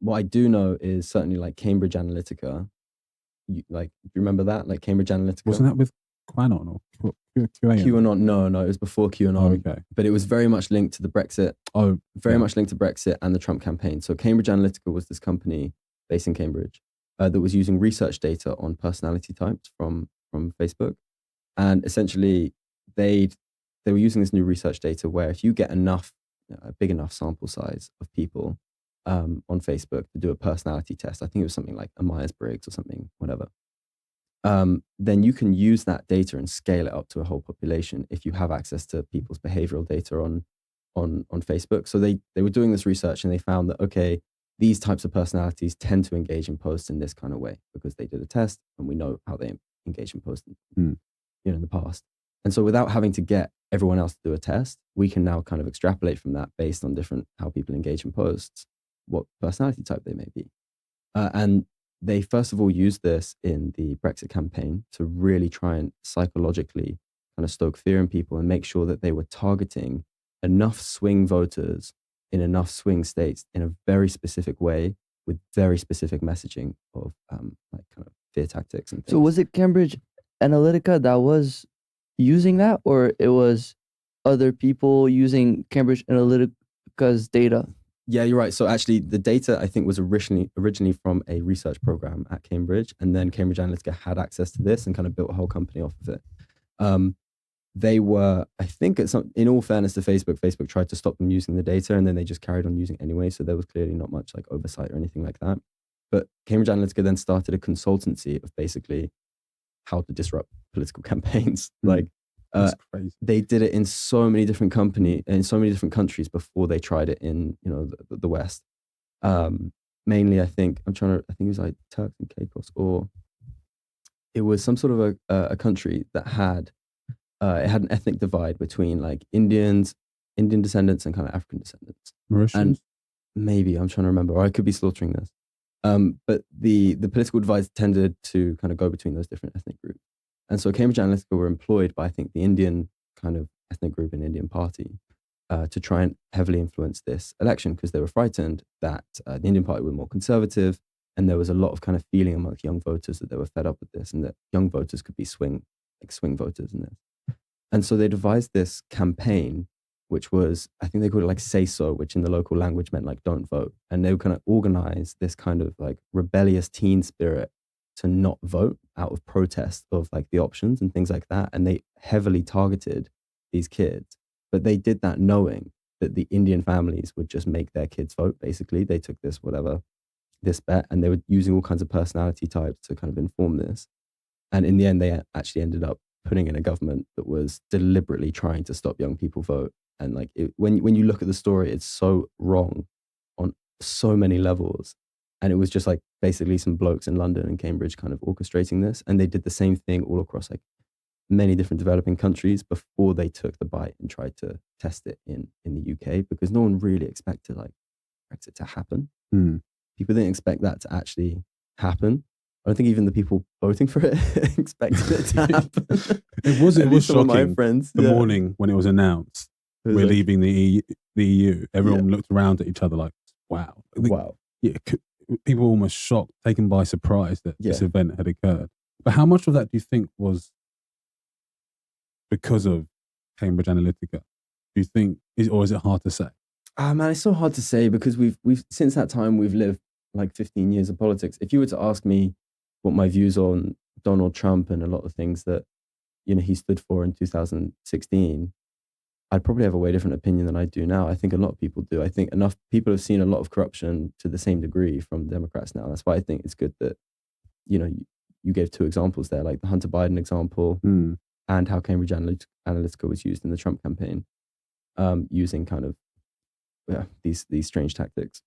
what I do know is certainly like Cambridge Analytica. Do you remember that? Like Cambridge Analytica? Wasn't that with QAnon or QAnon? QAnon? No, it was before Oh, QAnon. okay. But it was very much linked to the Brexit. Oh, Very yeah. much linked to Brexit and the Trump campaign. So Cambridge Analytica was this company based in Cambridge that was using research data on personality types from Facebook, and essentially they were using this new research data where if you get a big enough sample size of people on Facebook to do a personality test, I think it was something like a Myers-Briggs or something, whatever. Then you can use that data and scale it up to a whole population if you have access to people's behavioral data on Facebook. So they were doing this research and they found that, okay, these types of personalities tend to engage in posts in this kind of way because they did a test and we know how they engage in posts in the past. And so without having to get everyone else to do a test, we can now kind of extrapolate from that based on how people engage in posts, what personality type they may be. And they first of all used this in the Brexit campaign to really try and psychologically kind of stoke fear in people and make sure that they were targeting enough swing voters in enough swing states in a very specific way with very specific messaging of like kind of fear tactics and things. So was it Cambridge Analytica that was using that, or it was other people using Cambridge Analytica's data? Yeah, you're right. So actually the data I think was originally from a research program at Cambridge, and then Cambridge Analytica had access to this and kind of built a whole company off of it. They were, I think in all fairness to Facebook tried to stop them using the data and then they just carried on using it anyway. So there was clearly not much like oversight or anything like that. But Cambridge Analytica then started a consultancy of basically how to disrupt political campaigns. That's crazy. They did it in so many different countries before they tried it in, the West. Mainly, I think it was like Turks and Caicos, or it was some sort of a country that had it had an ethnic divide between like Indian descendants and kind of African descendants. Mauritius? And maybe I'm trying to remember, or I could be slaughtering this. But the political divide tended to kind of go between those different ethnic groups. And so Cambridge Analytica were employed by, I think, the Indian kind of ethnic group and Indian party to try and heavily influence this election because they were frightened that the Indian party were more conservative and there was a lot of kind of feeling amongst young voters that they were fed up with this and that young voters could be swing voters in this. And so they devised this campaign, which was, I think they called it like Say So, which in the local language meant like don't vote. And they were kind of organize this kind of like rebellious teen spirit to not vote out of protest of like the options and things like that. And they heavily targeted these kids, but they did that knowing that the Indian families would just make their kids vote. Basically, they took this bet, and they were using all kinds of personality types to kind of inform this. And in the end, they actually ended up putting in a government that was deliberately trying to stop young people vote. And like when you look at the story, it's so wrong on so many levels. And it was just like basically some blokes in London and Cambridge kind of orchestrating this. And they did the same thing all across like many different developing countries before they took the bite and tried to test it in the UK, because no one really expected like Brexit to happen. People didn't expect that to actually happen. I don't think even the people voting for it expected it to happen. It was shocking. My friends, the morning when it was announced, we're like, leaving the EU. Everyone looked around at each other like, wow. Yeah, people were almost shocked, taken by surprise that this event had occurred. But how much of that do you think was because of Cambridge Analytica? Do you think, or is it hard to say? Man, it's so hard to say because we've since that time we've lived like 15 years of politics. If you were to ask me what my views on Donald Trump and a lot of things that he stood for in 2016, I'd probably have a way different opinion than I do now. I think a lot of people do. I think enough people have seen a lot of corruption to the same degree from Democrats now. That's why I think it's good that you gave two examples there, like the Hunter Biden example and how Cambridge Analytica was used in the Trump campaign, using kind of these strange tactics.